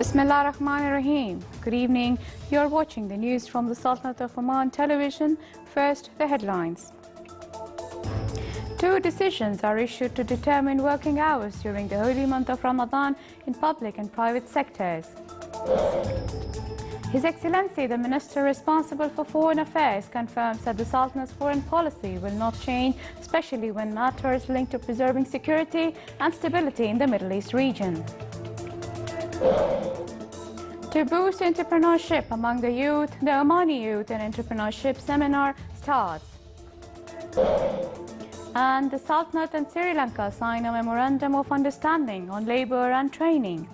Bismillah ar-Rahman ar-Rahim. Good evening. You're watching the news from the Sultanate of Oman television. First, the headlines. Two decisions are issued to determine working hours during the holy month of Ramadan in public and private sectors. His Excellency, the Minister responsible for Foreign Affairs, confirms that the Sultanate's foreign policy will not change, especially when matters linked to preserving security and stability in the Middle East region. To boost entrepreneurship among the youth, the Omani Youth and Entrepreneurship Seminar starts. And the Sultanate and Sri Lanka sign a Memorandum of Understanding on Labour and Training.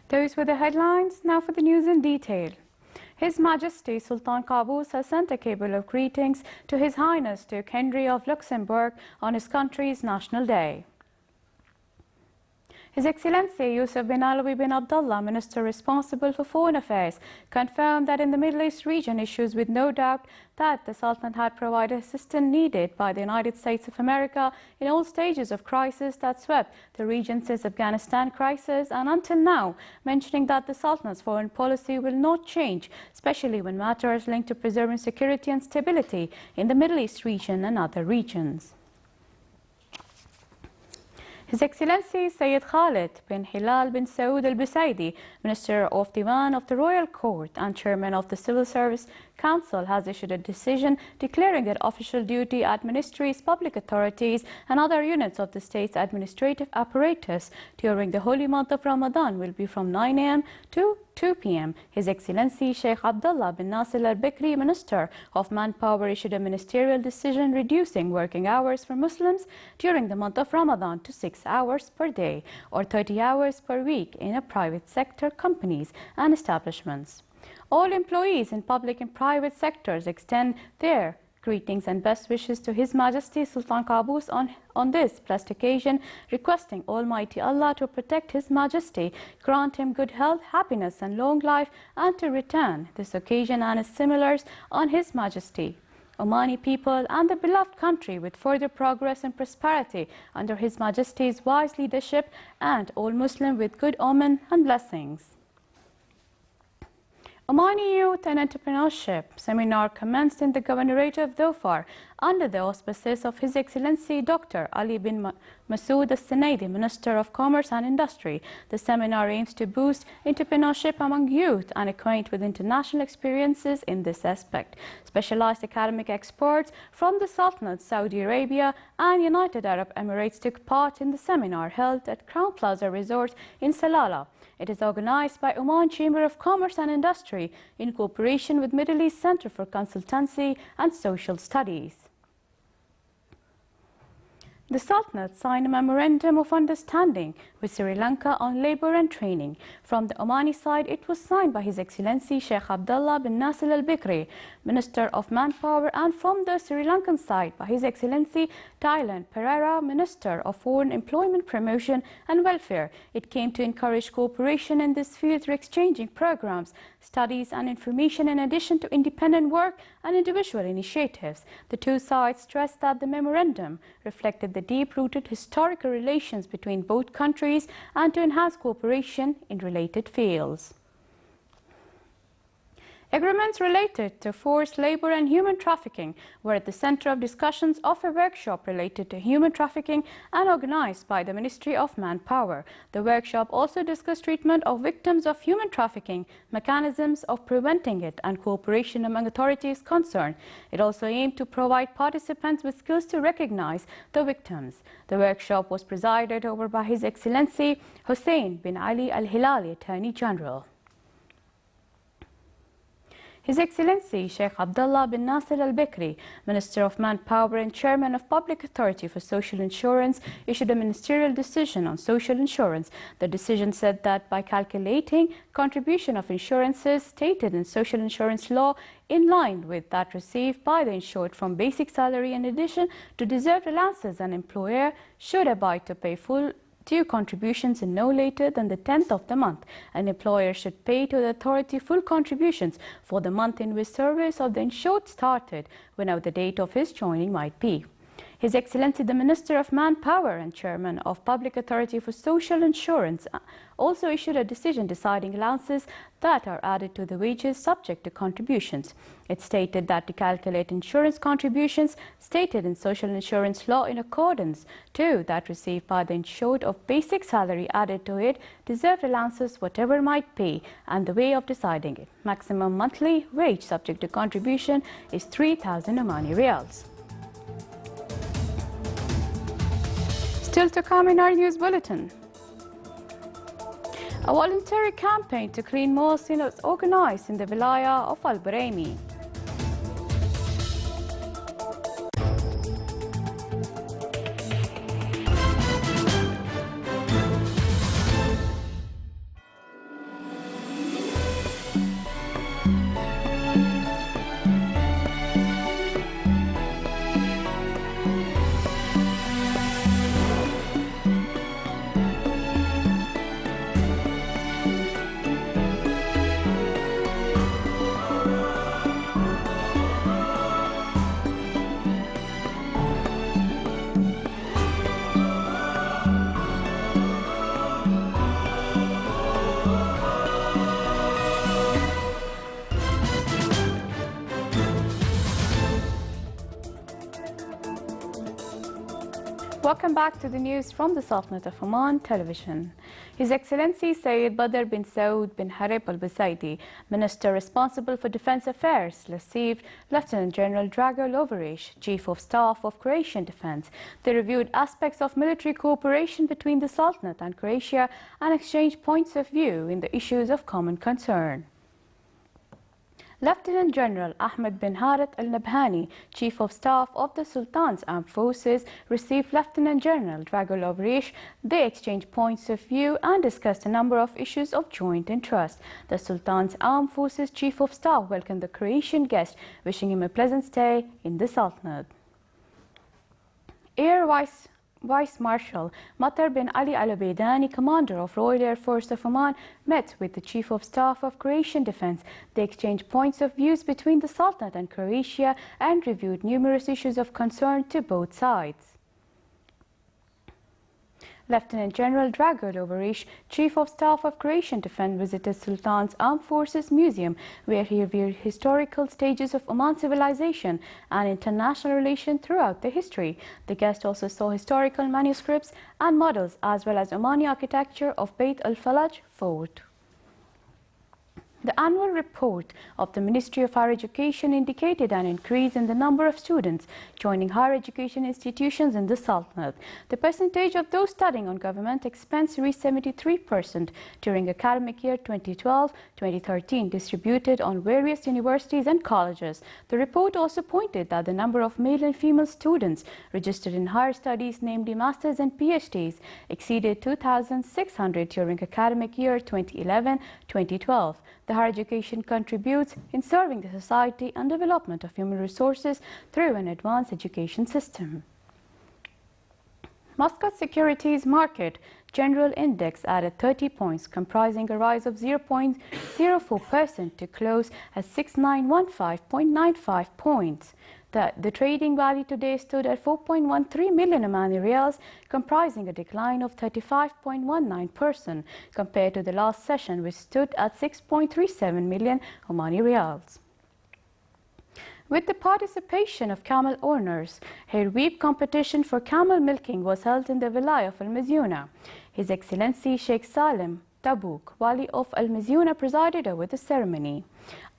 Those were the headlines. Now for the news in detail. His Majesty Sultan Qaboos has sent a cable of greetings to His Highness Duke Henry of Luxembourg on his country's National Day. His Excellency Yusuf bin Alawi bin Abdullah, Minister responsible for Foreign Affairs, confirmed that in the Middle East region issues with no doubt that the Sultan had provided assistance needed by the United States of America in all stages of crisis that swept the region since Afghanistan crisis and until now, mentioning that the Sultan's foreign policy will not change, especially when matters linked to preserving security and stability in the Middle East region and other regions. His Excellency Sayyid Khalid bin Hilal bin Saud al-Busaidi, Minister of Diwan of the Royal Court and Chairman of the Civil Service Council, has issued a decision declaring that official duty at ministries, public authorities and other units of the state's administrative apparatus during the holy month of Ramadan will be from 9 a.m. to 2 p.m. His Excellency Sheikh Abdullah bin Nasir al-Bikri, Minister of Manpower, issued a ministerial decision reducing working hours for Muslims during the month of Ramadan to 6 hours per day or 30 hours per week in a private sector companies and establishments. All employees in public and private sectors extend their greetings and best wishes to His Majesty Sultan Qaboos on this blessed occasion, requesting Almighty Allah to protect His Majesty, grant him good health, happiness and long life, and to return this occasion and its similars on His Majesty, Omani people and the beloved country with further progress and prosperity under His Majesty's wise leadership, and all Muslim with good omen and blessings. Omani Youth and Entrepreneurship Seminar commenced in the Governorate of Dhofar under the auspices of His Excellency Dr. Ali bin Masood al-Sanaidi, Minister of Commerce and Industry. The seminar aims to boost entrepreneurship among youth and acquaint with international experiences in this aspect. Specialized academic experts from the Sultanate, Saudi Arabia and United Arab Emirates took part in the seminar held at Crown Plaza Resort in Salalah. It is organized by Oman Chamber of Commerce and Industry in cooperation with Middle East Center for Consultancy and Social Studies. The Sultanate signed a Memorandum of Understanding with Sri Lanka on labour and training. From the Omani side, it was signed by His Excellency Sheikh Abdullah bin Nasir al-Bikri, Minister of Manpower, and from the Sri Lankan side by His Excellency Thailand Pereira, Minister of Foreign Employment Promotion and Welfare. It came to encourage cooperation in this field through exchanging programs, studies and information in addition to independent work and individual initiatives. The two sides stressed that the memorandum reflected the deep-rooted historical relations between both countries and to enhance cooperation in related fields. Agreements related to forced labor and human trafficking were at the center of discussions of a workshop related to human trafficking and organized by the Ministry of Manpower. The workshop also discussed treatment of victims of human trafficking, mechanisms of preventing it, and cooperation among authorities concerned. It also aimed to provide participants with skills to recognize the victims. The workshop was presided over by His Excellency Hussein bin Ali Al-Hilali, Attorney General. His Excellency Sheikh Abdullah bin Nasir al-Bikri, Minister of Manpower and Chairman of Public Authority for Social Insurance, issued a ministerial decision on social insurance. The decision said that by calculating contribution of insurances stated in social insurance law in line with that received by the insured from basic salary in addition to deserved allowances, an employer should abide to pay full due contributions in no later than the 10th of the month. An employer should pay to the authority full contributions for the month in which service of the insured started, whenever the date of his joining might be. His Excellency the Minister of Manpower and Chairman of Public Authority for Social Insurance also issued a decision deciding allowances that are added to the wages subject to contributions. It stated that to calculate insurance contributions stated in social insurance law in accordance to that received by the insured of basic salary added to it, deserved allowances whatever might pay, and the way of deciding it. Maximum monthly wage subject to contribution is 3,000 Omani Riyals. Still to come in our news bulletin. A voluntary campaign to clean mosques was organized in the Wilaya of Al-Buraimi. Welcome back to the news from the Sultanate of Oman television. His Excellency Sayyid Badr bin Saud bin Harib al-Busaidi, Minister responsible for Defence Affairs, received Lieutenant General Drago Lovric, Chief of Staff of Croatian Defence. They reviewed aspects of military cooperation between the Sultanate and Croatia and exchanged points of view in the issues of common concern. Lieutenant General Ahmed bin Harith al-Nabhani, Chief of Staff of the Sultan's Armed Forces, received Lieutenant General Drago Lovric. They exchanged points of view and discussed a number of issues of joint interest. The Sultan's Armed Forces Chief of Staff welcomed the Croatian guest, wishing him a pleasant stay in the Sultanate. Air Vice Marshal Matar bin Ali Al Ubaidani, Commander of Royal Air Force of Oman, met with the Chief of Staff of Croatian Defence. They exchanged points of views between the Sultanate and Croatia and reviewed numerous issues of concern to both sides. Lieutenant General Drago Lovric, Chief of Staff of Croatian Defence, visited Sultan's Armed Forces Museum, where he reviewed historical stages of Oman civilization and international relations throughout the history. The guest also saw historical manuscripts and models, as well as Omani architecture of Beit al-Falaj Fort. The annual report of the Ministry of Higher Education indicated an increase in the number of students joining higher education institutions in the Sultanate. The percentage of those studying on government expense reached 73% during academic year 2012-2013, distributed on various universities and colleges. The report also pointed that the number of male and female students registered in higher studies, namely masters and PhDs, exceeded 2,600 during academic year 2011-2012. The higher education contributes in serving the society and development of human resources through an advanced education system. Muscat Securities Market General Index added 30 points, comprising a rise of 0.04% to close at 6915.95 points. The trading value today stood at 4.13 million Omani Riyals, comprising a decline of 35.19% compared to the last session, which stood at 6.37 million Omani Riyals. With the participation of camel owners, a weep competition for camel milking was held in the Wilaya of Al-Mizyuna. His Excellency Sheikh Salim Tabouk, Wali of Al-Mizyuna, presided over the ceremony.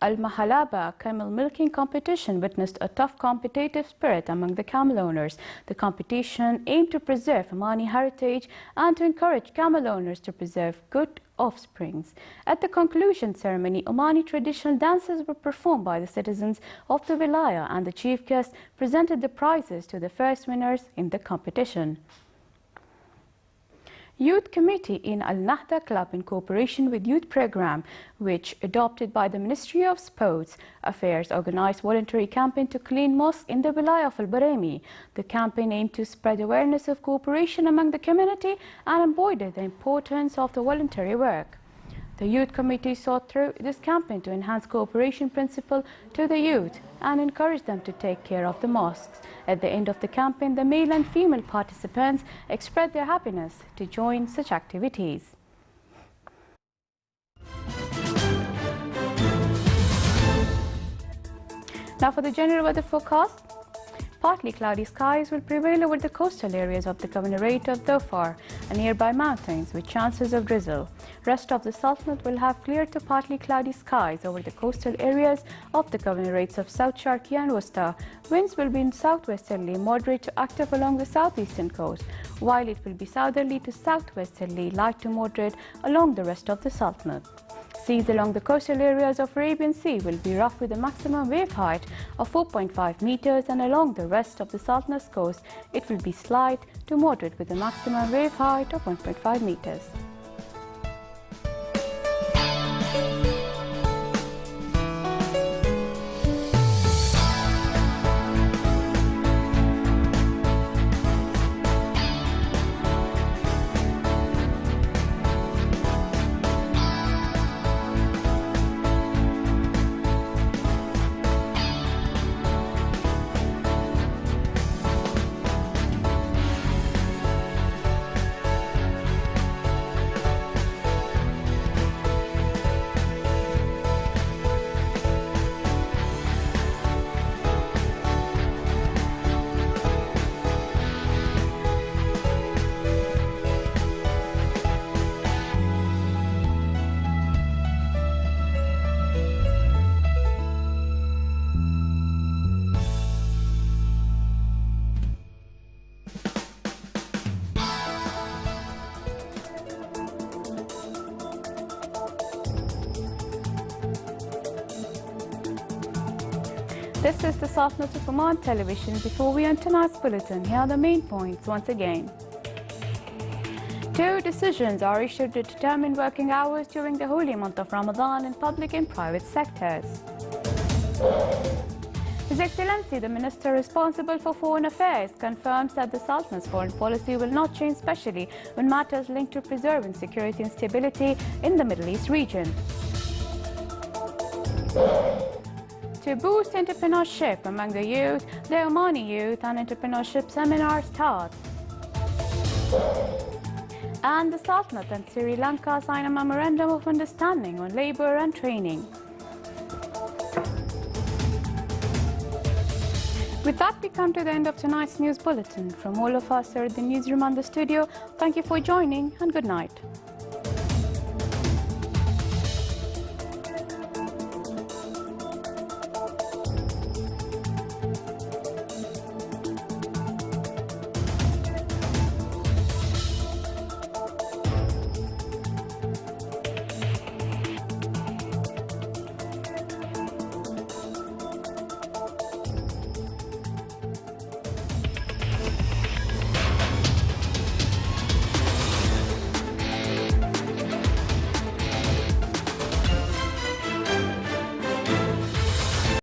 Al-Mahalaba camel milking competition witnessed a tough competitive spirit among the camel owners. The competition aimed to preserve Omani heritage and to encourage camel owners to preserve good offsprings. At the conclusion ceremony, Omani traditional dances were performed by the citizens of the Wilaya, and the chief guest presented the prizes to the first winners in the competition. Youth Committee in Al-Nahda Club, in cooperation with Youth Program, which adopted by the Ministry of Sports Affairs, organized voluntary campaign to clean mosques in the Wilaya of Al-Buraimi. The campaign aimed to spread awareness of cooperation among the community and embodied the importance of the voluntary work. The Youth Committee sought through this campaign to enhance cooperation principle to the youth and encourage them to take care of the mosques. At the end of the campaign, the male and female participants expressed their happiness to join such activities. Now for the general weather forecast. Partly cloudy skies will prevail over the coastal areas of the Governorate of Dhofar and nearby mountains with chances of drizzle. Rest of the Sultanate will have clear to partly cloudy skies over the coastal areas of the Governorates of South Sharqi and Wusta. Winds will be in southwesterly, moderate to active along the southeastern coast, while it will be southerly to southwesterly, light to moderate along the rest of the Sultanate. Seas along the coastal areas of Arabian Sea will be rough with a maximum wave height of 4.5 meters, and along the rest of the Sultanate's coast it will be slight to moderate with a maximum wave height of 1.5 meters. This is the Sultanate of Oman television. Before we end tonight's bulletin, here are the main points once again. 2 decisions are issued to determine working hours during the holy month of Ramadan in public and private sectors. His Excellency, the Minister responsible for Foreign Affairs, confirms that the Sultanate's foreign policy will not change, especially when matters linked to preserving security and stability in the Middle East region. To boost entrepreneurship among the youth, the Omani Youth and Entrepreneurship Seminar starts. And the Sultanate and Sri Lanka sign a memorandum of understanding on labour and training. With that, we come to the end of tonight's news bulletin. From all of us here at the newsroom and the studio, thank you for joining and good night.